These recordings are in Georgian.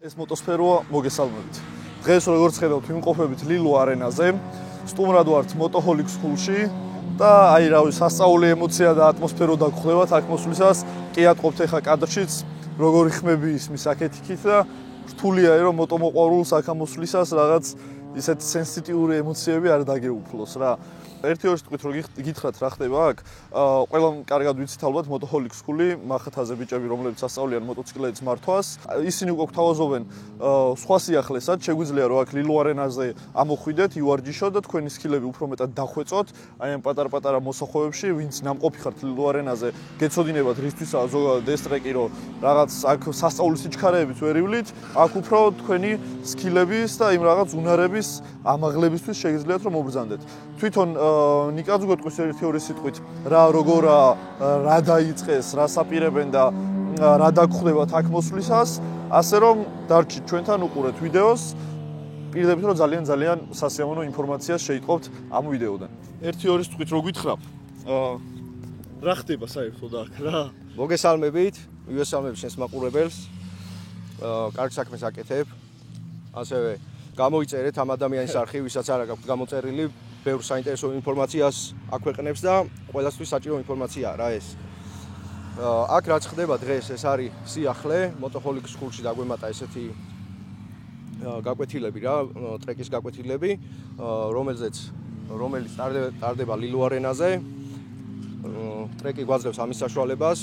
ეს მოტოსფეროა მოგესალმებით. დღეს როგორც ხედავთ, ვიმყოფებით ლილო არენაზე. სტუმრად ვართ Motoholic School-ში და აი რავი, სასწაული ემოცია და ატმოსფერო დაგხვდებათ აქ მოსვლისას. კი ატყობთ ახლა კადრშიც, როგორი ხმები ისმის აქეთ-იქით და რთულია რომ მოტომოყვარულს აქ მოსვლისას რაღაც ისეთ სენსიტიური ემოციები არ დაგეუფლოს რა. ერთი-ორი სიტყვით რომ გითხრათ რა ხდება აქ, ყველამ კარგად ვიცით ალბათ Motoholic School-ი, მახათაზე ბიჭები, რომლებიც ასწავლიან მოტოციკლების მართვას. ისინი უკვე გვთავაზობენ სხვა სიახლესაც, შეგვიძლია რომ აქ ლილო არენაზე ამოხვიდეთ, ივარჯიშოთ და თქვენი სკილები უფრო მეტად დახვეწოთ. აი ამ პატარ-პატარა მოსახვევებში, ვინც ნამყოფი ხართ ლილო არენაზე, გეცოდინებათ რისთვისაა ზოგადად ეს ტრეკი, რომ რაღაც აქ სასწაულის სიჩქარეებით ვერ ივლით, აქ უფრო თქვენი სკილების და იმ რაღაც უნარების ამაღლებისთვის შეგიძლიათ რომ მობრძანდეთ. თვითონ ნიკაც გეტყვის ერთი-ორი სიტყვით რა რა დაიწყეს, რა საპირებენ და რა დაგხვდებათ აქ მოსვლისას, ასე რომ დარჩით ჩვენთან უყურეთ ვიდეოს. პირდებით რომ ძალიან სასიამოვნო ინფორმაციას შეიტყობთ ამ ვიდეოდან. ერთი-ორი სიტყვით რო გითხრა, რა ხდება საერთოდ აქ რა? მოგესალმებით, მივესალმებ შენს მაყურებელს. კარგ საქმეს აკეთებ. ასევე გამოიწერეთ ამ ადამიანის არხი, ვისაც არ აქვს გამოწერილი, ბევრ საინტერესო ინფორმაციას აქვეყნებს და ყველასთვის საჭირო ინფორმაციაა რა ეს. აქ რაც ხდება დღეს, ეს არის სიახლე, Motoholic School-ში დაგვემატა ესეთი გაკვეთილები რა, ტრეკის გაკვეთილები, რომელიც ტარდება ლილო არენაზე. ტრეკი გვაძლევს ამის საშუალებას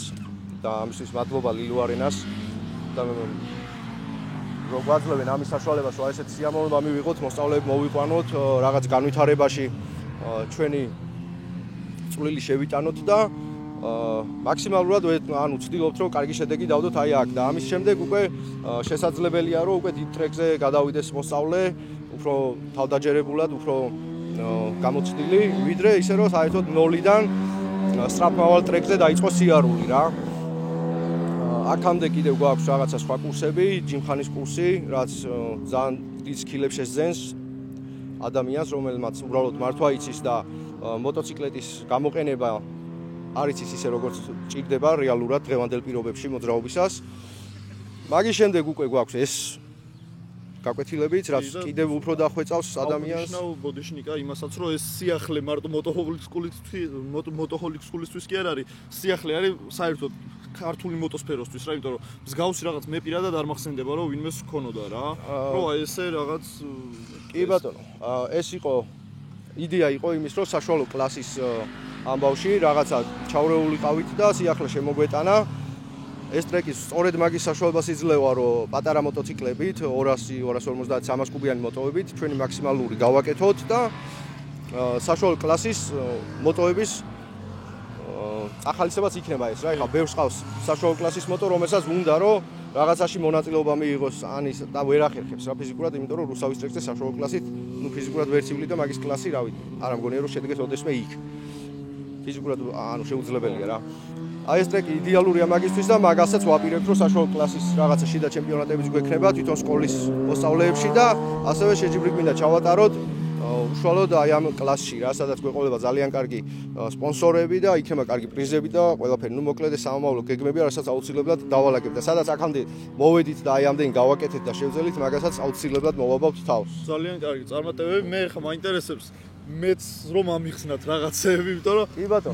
და ამისთვის მადლობა ლილო არენას და რომ გვაძლევენ ამის საშუალებას, რომ ესეთ სიამოვნება მივიღოთ, მოსწავლეები მოვიყვანოთ, რაღაც განვითარებაში ჩვენი წვლილი შევიტანოთ და მაქსიმალურად ვცდილობთ, რომ კარგი შედეგი დავდოთ აი აქ და ამის შემდეგ უკვე შესაძლებელია, რომ უკვე დიდ ტრეკზე გადავიდეს მოსწავლე, უფრო თავდაჯერებულად, უფრო გამოცდილი, ვიდრე ისე რომ საერთოდ ნოლიდან სწრაფმავალ ტრეკზე დაიწყოს სიარული რა. აქამდე კიდევ გვაქვს რაღაცა სხვა კურსები, ჯიმხანის კურსი, რაც ძალიან დიდ სკილებს შეძენს ადამიანს, რომელმაც უბრალოდ მართვა იცის და მოტოციკლეტის გამოყენება არ იცის ისე როგორც ჭირდება რეალურად დღევანდელ პირობებში მოძრაობისას. მაგის შემდეგ უკვე გვაქვს ეს გაკვეთილებიც, რაც კიდევ უფრო დახვეწავს ადამიანს. ბოდიშნიკა იმასაც, რომ ეს სიახლე მარტო Motoholic School-ისთვის კი არ არის, სიახლე არის საერთოდ ქართული მოტოსფეროსთვის რა, იმიტომ რომ მსგავსი რაღაც მე პირადად არ მახსენდება რომ ვინმეს ჰქონოდა რა. რომ აი ესე რაღაც კი ბატონო, ეს იდეა იყო იმის, რომ საშუალო კლასის ამბავში რაღაცა ჩაურეულიყავით და სიახლე შემოგვეტანა. ეს ტრეკი სწორედ მაგის საშუალებას იძლევა, რომ პატარა მოტოციკლებით 200-250 300 კუბიანი მოტოებით ჩვენი მაქსიმალური გავაკეთოთ და საშუალო კლასის მოტოების ახალისებაც იქნება ეს რა. ეხლა ბევრს ყავს საშუალო კლასის მოტო, რომელსაც უნდა რომ რაღაცაში მონაწილეობა მიიღოს ანის და ვერ ახერხებს რა ფიზიკურად, იმიტომ რომ რუსავის ტრეკზე საშუალო კლასით, ფიზიკურად ვერ ცივლი და მაგის კლასი რავი, არ ამგონია რომ შედეგეთ ოდესმე იქ. ფიზიკურად შეუძლებელია რა. აი ეს ტრეკი იდეალურია მაგისთვის და მაგასაც ვაპირებთ, რომ საშუალო კლასის რაღაცა შიდა ჩემპიონატებიც გვექნება თვითონ სკოლის მოსწავლეებში და ასევე შეჯიბრით მინდა ჩავატაროთ უშუალოდ აი ამ კლასში რა, სადაც გვეყოლება ძალიან კარგი სპონსორები და იქნება კარგი პრიზები და ყველაფერი. ნუ მოკლედ ეს სამომავლო გეგმებია, რასაც აუცილებლად დავალაგებ და სადაც აქამდე მოვედით და აი ამდენი გავაკეთეთ და შევძელით, მაგასაც აუცილებლად მოვაბავთ თავს. ძალიან კარგი წარმატებები. მე ხა მაინტერესებს მეც რომ ამიხსნათ რაღაცები, იმიტომ რომ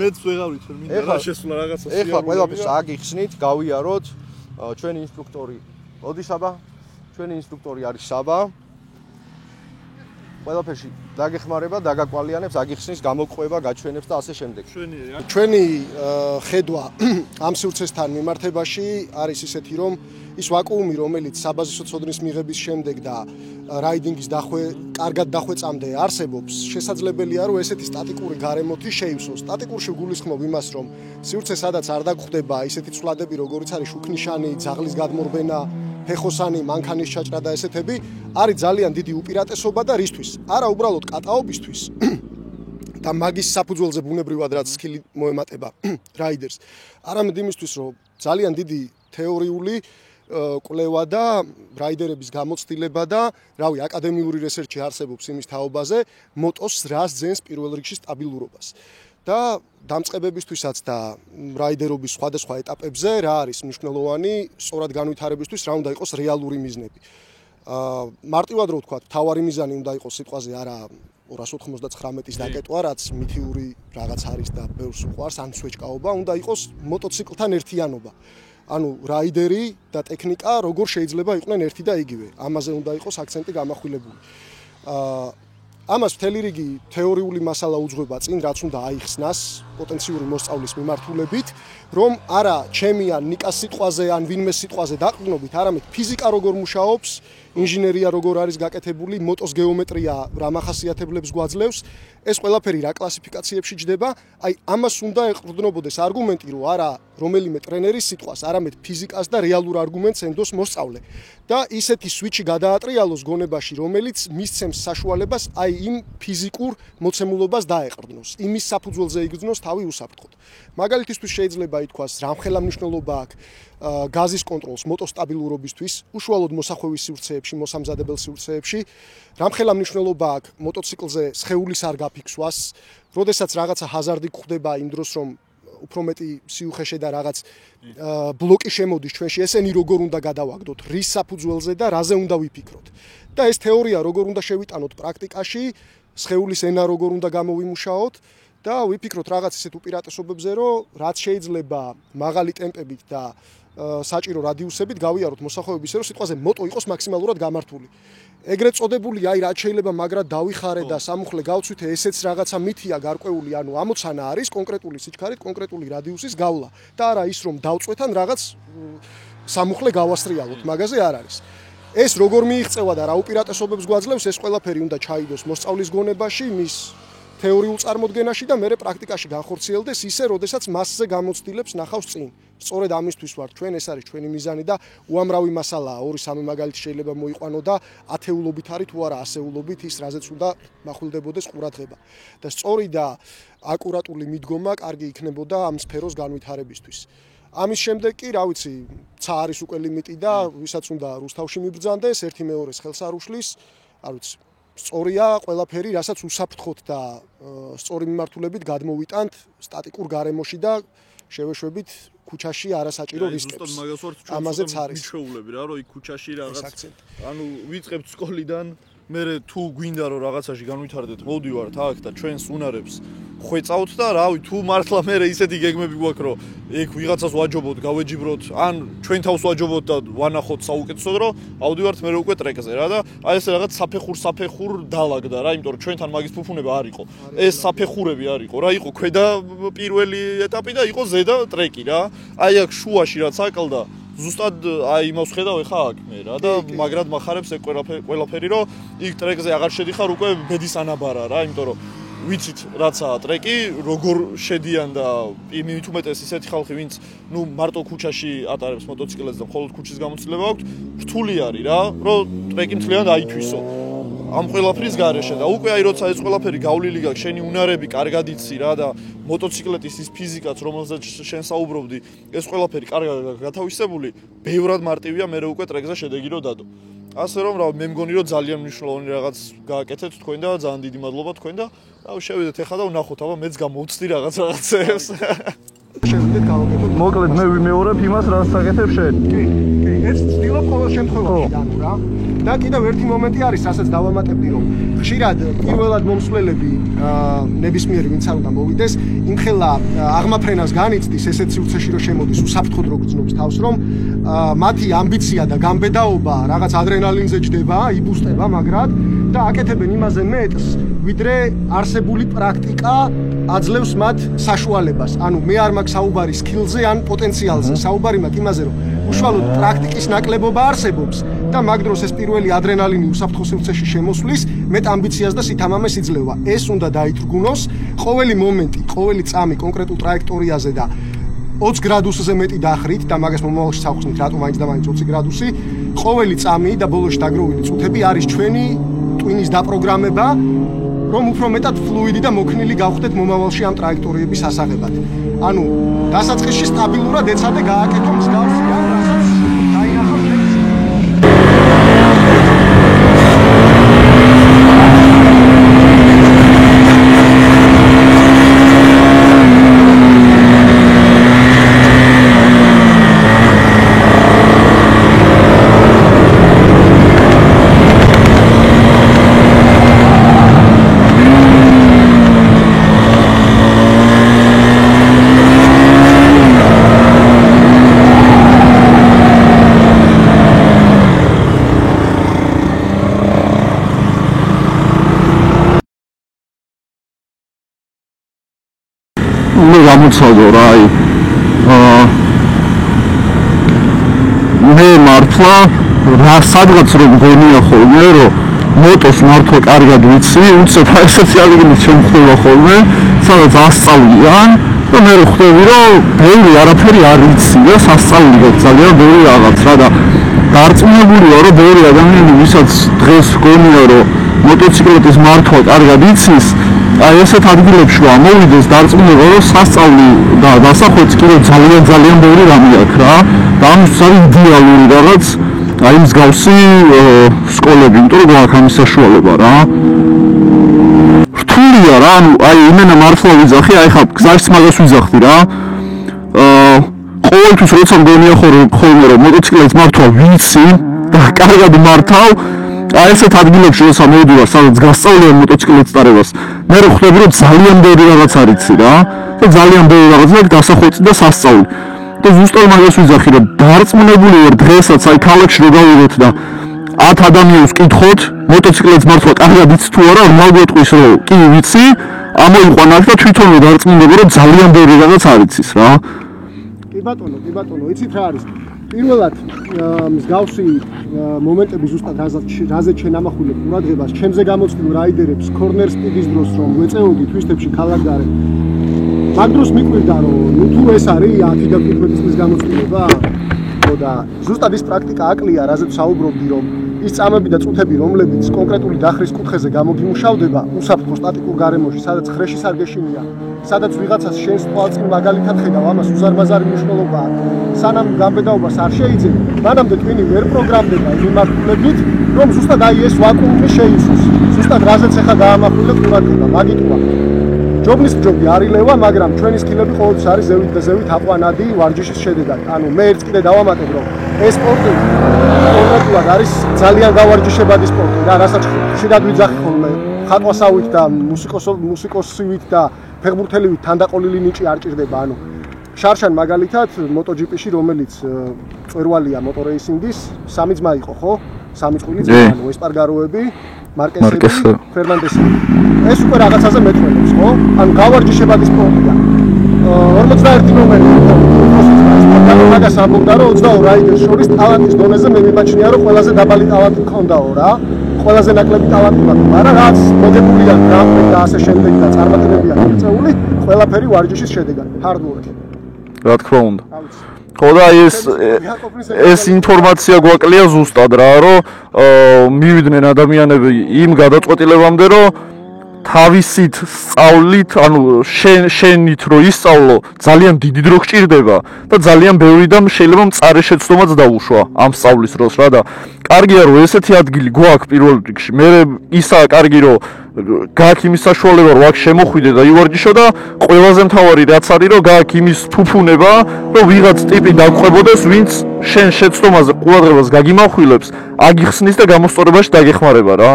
მეც ვეღარ ვიცი მინდა რა შესვლა რაღაცა სიარული. ეხლა ყველაფერს აგიხსნით, გავიაროთ. ჩვენი ინსტრუქტორი ოდიშაბა, ჩვენი ინსტრუქტორი არის საბა. ყველაფერში დაგეხმარება, დაგაკვალიანებს, აგიხსნის, გამოყვება, გაჩვენებს და ასე შემდეგ. ჩვენი ხედვა ამ სივრცესთან მიმართებაში არის ისეთი, რომ ის ვაკუუმი, რომელიც საბაზისო ცოდნის მიღების შემდეგ და რაიდინგის კარგად დახვეწამდე არსებობს, შესაძლებელია, რომ ესეთი სტატიკური გარემოთი შეივსოს. სტატიკურში გულისხმობ იმას, რომ სივრცე სადაც არ დაგხვდება ისეთი ცვლადები, როგორიც არის შუქნიშანი, ძაღლის გადმორბენა, ფეხოსანი, მანქანის ჩაჭრა და ესეთები, არის ძალიან დიდი უპირატესობა და რისთვის? არა უბრალოდ კატაობისთვის და მაგის საფუძველზე ბუნებრივად რაც სკილი მოემატება რაიდერს. არამედ იმისთვის, რომ ძალიან დიდი თეორიული კვლევა და რაიდერების გამოცდილება და რავი, აკადემიური რესერჩი არსებობს იმის თაობაზე, მოტოს რას ძენს პირველ რიგში სტაბილურობას. და დამწყებებისთვისაც და რაიდერობის სხვადასხვა ეტაპებზე რა არის მნიშვნელოვანი სწორად განვითარებისთვის რა უნდა იყოს რეალური მიზნები. მარტივად რო ვთქვა, თავარი მიზანი უნდა იყოს სიტყვაზე არა 299-ის დაკეტვა, რაც მითიური რაღაც არის და ბევრს უყვარს, ან სვეჭკაობა, უნდა იყოს მოტოციკლთან ერთიანობა. ანუ რაიდერი და ტექნიკა როგორ შეიძლება იყვნენ ერთი და იგივე. ამაზე უნდა იყოს აქცენტი გამახვილებული. ამას მთელი რიგი თეორიული მასალა უძღვება წინ, რაც უნდა აიხსნას პოტენციური მოსწავლის მიმართულებით, რომ არა ჩემი ან ნიკას სიტყვაზე ან ვინმე სიტყვაზე დაყრდნობით, არამედ ფიზიკა როგორ მუშაობს, ინჟინერია როგორ არის გაკეთებული, მოტოს გეომეტრია რა მახასიათებლებს გვაძლევს, ეს ყველაფერი რა კლასიფიკაციებში ჯდება, აი ამას უნდა ეყრდნობოდეს არგუმენტი, რომ არა რომელიმე ტრენერის სიტყვას, არამედ ფიზიკას და რეალურ არგუმენტს ენდოს მოსწავლე. და ისეთი სვიჩი გადაატრიალოს გონებაში, რომელიც მისცემს საშუალებას აი იმ ფიზიკურ მოცემულობას დაეყრდნოს, იმის საფუძველზე იგრძნოს თავი უსაფრთხოდ. მაგალითისთვის შეიძლება ითქვას, რამხელა მნიშვნელობა აქვს გაზის კონტროლს მოტოსტაბილურობისთვის, უშუალოდ მოსახვევის სივრცეებში, მოსამზადებელ სივრცეებში, რამხელა მნიშვნელობა აქვს მოტოციკლზე სხეულის არ გაფიქსვას, როდესაც რაღაცა ჰაზარდი გვხდება იმ დროს, რომ უფრო მეტი სიუხეშე და რაღაც ბლოკი შემოდის ჩვენში, ესენი როგორ უნდა გადავაგდოთ, რის საფუძველზე და რაზე უნდა ვიფიქროთ. და ეს თეორია როგორ უნდა შევიტანოთ პრაქტიკაში, სხეულის ენა როგორ უნდა გამოვიმუშაოთ და ვიფიქროთ რაღაც ისეთ უპირატესობებზე, რომ რაც შეიძლება მაღალი ტემპებით და საჭირო რადიუსებით გავიაროთ მოსახვეობის, რომ სიტყვაზე მოტო იყოს მაქსიმალურად გამართული. ეგრეთ წოდებული აი რაც შეიძლება მაგრად დავიხარე და სამუხლე გავცვითე, ესეც რაღაცა მითია გარკვეული, ანუ ამოცანა არის კონკრეტული სიჩქარით, კონკრეტული რადიუსის გავლა და არა ის რომ დავწვეთ ან რაღაც სამუხლე გავასრიალოთ, მაგაზე არ არის. ეს როგორ მიიღწევა და რა უპირატესობებს გვაძლევს, ეს ყველაფერი უნდა ჩაიდოს მოსწავლის გონებაში, მის თეორიულ წარმოდგენაში და მერე პრაქტიკაში განხორციელდეს ისე, როდესაც მასზე გამოცდილებს ნახავს წინ. სწორედ ამისთვის ვარ ჩვენ, ეს არის ჩვენი მიზანი და უამრავი მასალაა, 2-3 მაგალითი შეიძლება მოიყვანო და ათეულობით არის თუ არა ასეულობით ის, რაზეც უნდა მახვილდებოდეს ყურადღება. და სწორი და აკურატული მიდგომა კარგი იქნებოდა ამ სფეროს განვითარებისთვის. ამის შემდეგ კი, რა ვიცი, ცა არის უკვე ლიმიტი და ვისაც უნდა რუსთავში მიბრძანდეს, ერთი მეორეს ხელს არ უშლის, არ ვიცი. სწორია ყველაფერი, რასაც უსაფრთხოდ და სწორი მიმართულებით გადმოვიტანთ სტატიკურ გარემოში და შევეშვებით ქუჩაში არასაჭირო რისკებს. ამაზეც არის მიჩვეულები რა, რომ იქ ქუჩაში რაღაც ანუ ვიწყებთ სკოლიდან, მერე თუ გვინდა რომ რაღაცაში განვითარდეთ, მოვდივართ აქ და ჩვენს უნარებს ხვეწავთ და რავი, თუ მართლა მერე ისეთი გეგმები გვაქვს, რომ ეგ ვიღაცას ვაჯობოთ, გავეჯიბროთ, ან ჩვენ თავს ვაჯობოთ და ვანახოთ საუკეთესოდ, რომ ავდივართ მერე უკვე ტრეკზე რა და აი ეს რაღაც საფეხურ დალაგდა რა, იმიტომ რომ ჩვენთან მაგის ფუფუნება არ იყო. ეს საფეხურები არ იყო რა, იყო ქვედა პირველი ეტაპი და იყო ზედა ტრეკი რა. აი აქ შუაში რაც აკლდა ზუსტად აი იმას ხედავ ეხა აქ მე რა და მაგრად מחარებს ეგ ყველაფერი რომ იქ ტრეკზე აღარ შედიხარ უკვე ბედის ანაბარა რა, იმიტომ რომ ვიცით რაცაა ტრეკი, როგორ შედიან და მით უმეტეს ისეთი ხალხი, ვინც ნუ მარტო ქუჩაში ატარებს მოტოციკლებს და მხოლოდ ქუჩის გამოცდილება აქვს, რთული არის რა, რომ ტრეკი მთლიანად აითვისო. ამ ყველაფრის გარეშე და უკვე აი როცა ეს ყველაფერი გავლილი გაქვს, შენი უნარები კარგად იცი რა და მოტოციკლეთის ის ფიზიკაც, რომელზეც შენ საუბრობდი, ეს ყველაფერი კარგად გათავისებული, ბევრად მარტივია მე უკვე ტრეკზე შედეგი რო დადო. ასე რომ რა მე მგონი რომ ძალიან მნიშვნელოვანი რაღაც გააკეთეთ თქვენ და ძალიან დიდი მადლობა თქვენ და შევიდეთ ეხლა და ვნახოთ, აბა მეც გამოვცდი რაღაცებს. შევიდეთ გავაკეთოთ. მოკლედ მე ვიმეორებ იმას, რაც საკეთებ შენ. კი, ეს ცდილობ ყოველ შემთხვევაში ანუ რა. და კიდევ ერთი მომენტი არის, რასაც დავამატებდი, რომ ხშირად პირველად მომსვლელები ნებისმიერი ვინც არ უნდა მოვიდეს, იმხელა აღმაფრენას განიცდის ესეთ სივრცეში რომ შემოდის, უსაფრთხოდ რო გრძნობს თავს, რომ მათი ამბიცია და გამბედაობა რაღაც ადრენალინზე ჯდება, იბუსტება მაგრად და აკეთებენ იმაზე მეტს, ვიდრე არსებული პრაქტიკა აძლევს მათ საშუალებას. ანუ მე არ მაქვს საუბარი სკილზე ან პოტენციალზე, საუბარი მაქვს იმაზე, რომ უშუალოდ პრაქტიკის ნაკლებობა არსებობს და მაგ დროს ეს პირველი ადრენალინი უსაფრთხო სივრცეში შემოსვლის მეტ ამბიციას და სითამამეს იძლევა. ეს უნდა დაითრგუნოს ყოველი მომენტი, ყოველი წამი კონკრეტულ ტრაექტორიაზე და 20 გრადუსზე მეტი დახრით და მაგას მომავალში სავხსნით, რატომ მაინც და მაინც 20 გრადუსი, ყოველი წამი და ბოლოში დაგროვილი წუთები არის ჩვენი ტვინის დაპროგრამება, რომ უფრო მეტად ფლუიდი და მოქნილი გავხდეთ მომავალში ამ ტრაექტორიების ასაღებად. ანუ დასაწყისში სტაბილურად ეცადე გააკეთო მსგავსი რამ, რასაც დაინახავ ტექსტში. გამოცადო რა, აი მე მართლა რა სადღაც რომ გონია ხოლმე რომ მოტოს მართლა კარგად ვიცი, უცებ ესეთი ადგილი შემხდება ხოლმე, სადაც ასწავლიან და მე ხვდები რომ ბევრი არაფერი არ ვიცი და სასწავლი ძალიან ბევრი რაღაც რა და დარწმუნებული ვარ რომ ბევრი ადამიანი ვისაც დღეს გონია რომ მოტოციკლეთის მართლა კარგად იცის, აი ესეთ ადგილებში ამოვიდეს დარწმუნება რომ სასწავლი და დასახვეც კიდევ ძალიან ბევრი რამე აქვს რა და ამის არის იდეალური რაღაც აი მსგავსი სკოლები, იმიტომ რომ გვაქვს ამის საშუალება რა. რთულია რა, ანუ აი იმენა მართლა ვიძახი, აი ხა გზაში მაგას ვიძახდი რა. ყოველთვის როცა მგონია ხოლმე რომ მოტოციკლებს მართლა ვიცი და კარგად მართავ, აი ესეთ ადგილებში როცა მოვიდივარ, სადაც გასწავლიან მოტოციკლებს ტარებას, მე ხვდები რომ ძალიან ბევრი რაღაც არიცი რა და ძალიან ბევრი რაღაც აქვს დასახვეწი და სასწავლი. და ზუსტად მაგას ვიძახი რომ დარწმუნებული ვარ დღესაც აი ქალაქში რო გავიღოთ და 10 ადამიანს კითხოთ მოტოციკლებს მართლა კარგად იცით თუ არა, რომ მოგეტყვის რომ კი ვიცი, ამოიყვანათ და თვითონვე დარწმუნდება რომ ძალიან ბევრი რაღაც არიცის რა. კი ბატონო, იცით რა არის? პირველად მსგავსი მომენტები ზუსტად რაზეც შენამახვილებ ყურადღებას, ჩემზე გამოცდილ რაიდერებს corner speed-ის დროს რომ ვეწეოდი twist-ებში ქალაქგარეთ. მაგ დროს მიკვირდა რომ თუ ეს არის 10 და 15 წლის გამოცდილება და ზუსტად ის პრაქტიკა აკლია, რაზეც საუბრობდი, რომ ის წამები და წუთები, რომლებიც კონკრეტული დახრის კუთხეზე გამოგიმუშავდება უსაფრთხო სტატიკურ გარემოში, სადაც ხრეშის არ გეშინია, სადაც ვიღაცას შენს თვალწინ მაგალითად ხედავ, ამას უზარმაზარი მნიშვნელობა აქვს. სანამ გამბედაობას არ შეიძლება, მანამდე twin-ი ვერ პროგრამდება მიმართულებით, რომ ზუსტად აი ეს ვაკუუმი შეიცვას. ზუსტად რაზეც ახლა გაამახვილებ ყურადღება, მაგიტოა. ჯობნის ჯობი არ ილევა, მაგრამ ჩვენი სკილები ყოველთვის არის ზევით და ზევით აყვანადი ვარჯიშის შედეგად. ანუ მე ერთ კიდე დავამატებ, რომ ეს სპორტი კონკრეტულად არის ძალიან გავარჯიშებადი სპორტი და რასაც ხშირად ვიძახი ხოლმე ხატვასავით და მუსიკოსივით და ფეხბურთელივით თანდაყოლილი ნიჭი არ ჭირდება. ანუ შარშან მაგალითად MotoGP-ში, რომელიც წვერვალია motorracing-ის, 3 ძმა იყო, ხო? 3 წყვილი ძმა, ანუ ესპარგაროები, მარკესები, ფერნანდესი. ეს უკვე რაღაცაზე მეტყველებს, ხო? ანუ გავარჯიშებადი სპორტია. 41 ნომერი მაგას ამბობდა, რომ 22 რაიდერს შორის ტალანტის დონეზე მე მიმაჩნია, რომ ყველაზე დაბალი ტალანტი მქონდაო რა. ყველაზე ნაკლები ტალანტი მაქვს, მაგრამ რაც მოგებულია გრან-პრი და ასე შემდეგ და წარმატებებია მიღწეული, ყველაფერი ვარჯიშის შედეგად, hard work. რა თქმა უნდა. ხო და ეს ინფორმაცია გვაკლია ზუსტად რა, რომ მივიდნენ ადამიანები იმ გადაწყვეტილებამდე, რომ თავისით სწავლით, ანუ შენით რო ისწავლო, ძალიან დიდი დრო გჭირდება და ძალიან ბევრი და შეიძლება მწარე შეცდომაც დაუშვა ამ სწავლის დროს რა და კარგია რომ ესეთი ადგილი გვაქვს პირველ რიგში. მე ისაა კარგი რომ გააქვს იმის საშუალება რომ აქ შემოხვიდე და ივარჯიშო და ყველაზე მთავარი რაც არის რომ გააქვს იმის ფუფუნება რომ ვიღაც ტიპი დაგყვებოდეს ვინც შენ შეცდომაზე ყურადღებას გაგიმახვილებს, აგიხსნის და გამოსწორებაში დაგეხმარება რა.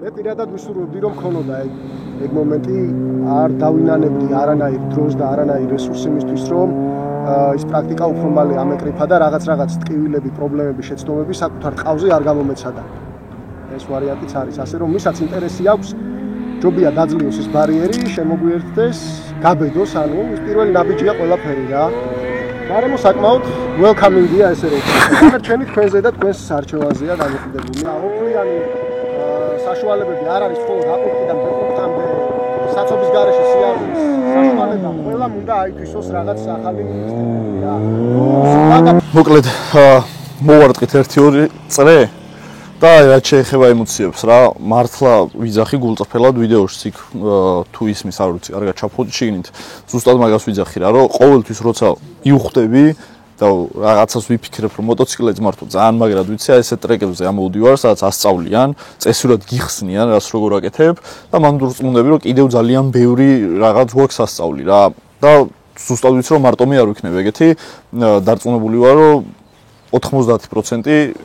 პირადად ვისურვებდი რომ ქონოდა ეგ მომენტი არ დავინანებდი არანაირ დროს და არანაირ რესურს იმისთვის რომ ის პრაქტიკა უფრო მალე ამეკრიფა და რაღაც ტკივილები, პრობლემები, შეცდომები საკუთარ ყავზე არ გამომეცადა. ეს ვარიანტიც არის, ასე რომ ვისაც ინტერესი აქვს, ჯობია დაძლიოს ეს ბარიერი, შემოგვიერთდეს, გაბედოს, ანუ ის პირველი ნაბიჯია ყველაფერი რა. გარემო საკმაოდ welcoming-ია ესე რომ. თქვენი თქვენზე და თქვენს არჩევანზეა დამოკიდებული. ოფლიანი საშუალებები არ არის მხოლოდ აპუნქტიდან ბ-პუნქტამდე საცობის გარეშე სიარულის საშუალება, ყველამ უნდა აითვისოს რაღაც ახალი სისტემები რა. მოკლედ მოვარტყით 1-2 წრე და რაც შეეხება ემოციებს რა, მართლა ვიძახი გულწრფელად ვიდეოშიც იქ თუ ისმის არ ვიცი, კარგად ჩაფხოდი შიგნით. ზუსტად მაგას ვიძახი რა, რომ ყოველთვის როცა ივხვდები და რაღაცას ვიფიქრებ რომ მოტოციკლებს მართლა ძალიან მაგრად ვიცი, აი ესეთ ტრეკებზე ამოვდივარ, სადაც ასწავლიან, წესურად გიხსნიან, რას როგორ აკეთებ და მანდ რწმუნდები რომ კიდევ ძალიან ბევრი რაღაც გვაქვს ასწავლი რა. და ზუსტად ვიცი რომ მარტო მე არ ვიქნებ ეგეთი, დარწმუნებული ვარ რომ 90%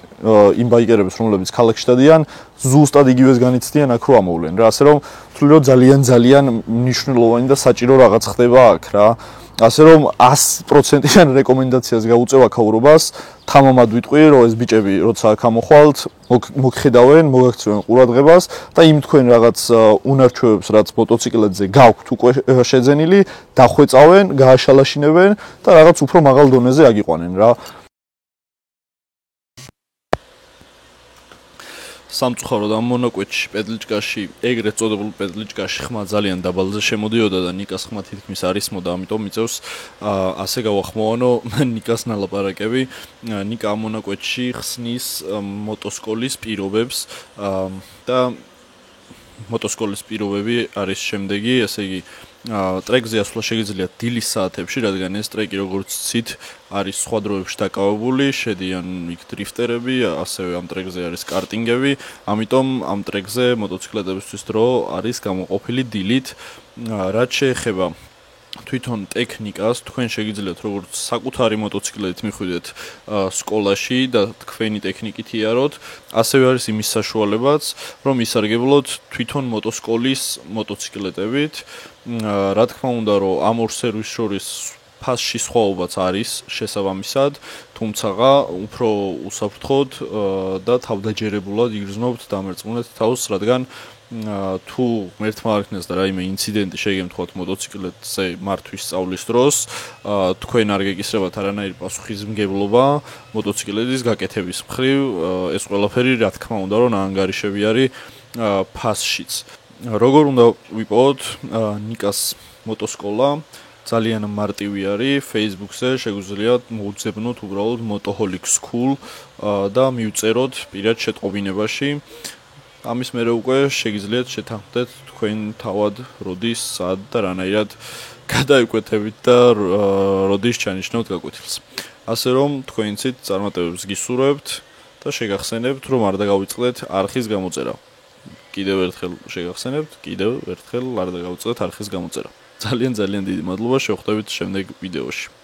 იმ ბაიკერების რომლებიც ქალაქში დადიან, ზუსტად იგივეს განიცდიან აქ რო ამოვლენ რა, ასე რომ ვთვლი რომ ძალიან მნიშვნელოვანი და საჭირო რაღაც ხდება აქ რა. ასე რომ 100%-იან რეკომენდაციას გაუწევ აქაურობას, თამამად ვიტყვი, რომ ეს ბიჭები როცა აქ ამოხვალთ, მოგხედავენ, მოგაქცევენ ყურადღებას და იმ თქვენ რაღაც უნარჩვევებს, რაც მოტოციკლებზე გაქვთ უკვე შეძენილი, დახვეწავენ, გააშალაშინებენ და რაღაც უფრო მაღალ დონეზე აგიყვანენ რა. სამწუხაროდ ამ მონაკვეთში პედლიჭკაში, ეგრეთ წოდებულ პედლიჭკაში ხმა ძალიან დაბალზე შემოდიოდა და ნიკას ხმა თითქმის არ ისმოდა, ამიტომ მიწევს ასე გავახმოვანო ნიკას ნალაპარაკები. ნიკა ამ მონაკვეთში ხსნის მოტოსკოლის პირობებს და მოტოსკოლის პირობები არის შემდეგი, ესე იგი ტრეკზე ასვლა შეგიძლიათ დილის საათებში, რადგან ეს ტრეკი როგორც ცით არის სხვა დროებში დაკავებული, შედიან იქ დრიფტერები, ასევე ამ ტრეკზე არის კარტინგები, ამიტომ ამ ტრეკზე მოტოციკლეტებისთვის დრო არის გამოყოფილი დილით, რაც შეეხება თვითონ ტექნიკას, თქვენ შეგიძლიათ როგორც საკუთარი მოტოციკლებით მიხვიდეთ სკოლაში და თქვენი ტექნიკით იაროთ, ასევე არის იმის საშუალებაც, რომ ისარგებლოთ თვითონ მოტოსკოლის მოტოციკლეტებით. რა თქმა უნდა, რომ ამ ორ სერვისს შორის ფასში სხვაობაც არის შესაბამისად, თუმცა უფრო უსაფრთხოდ და თავდაჯერებულად იგრძნობთ დამერწმუნეთ თავს, რადგან თუ ღმერთმა არ იქნას და რაიმე ინციდენტი შეგემთხვათ მოტოციკლეტზე მართვის სწავლის დროს, თქვენ არ გეკისრებათ არანაირი პასუხისმგებლობა მოტოციკლეტის გაკეთების მხრივ, ეს ყველაფერი რა თქმა უნდა, რომ ანგარიშები არის ფასშიც. როგორ უნდა ვიპოვოთ ნიკას მოტოსკოლა? ძალიან მარტივი არის, Facebook-ზე შეგვიძლიათ მოვუძებნოთ უბრალოდ Motoholic School და მივწეროთ პირად შეტყობინებაში. ამის მერე უკვე შეგიძლიათ შეთანხმდეთ თქვენ თავად როდის, სად და რანაირად გადაიკვეთებით და როდის ჩანიშნავთ გაკვეთილს. ასე რომ თქვენიცით წარმატებებს გისურვებთ და შეგახსენებთ, რომ არ დაგავიწყდეთ არხის გამოწერა. კიდევ ერთხელ შეგახსენებთ, კიდევ ერთხელ არ დაგავიწყდეთ არხის გამოწერა. ძალიან დიდი მადლობა, შევხვდებით შემდეგ ვიდეოში.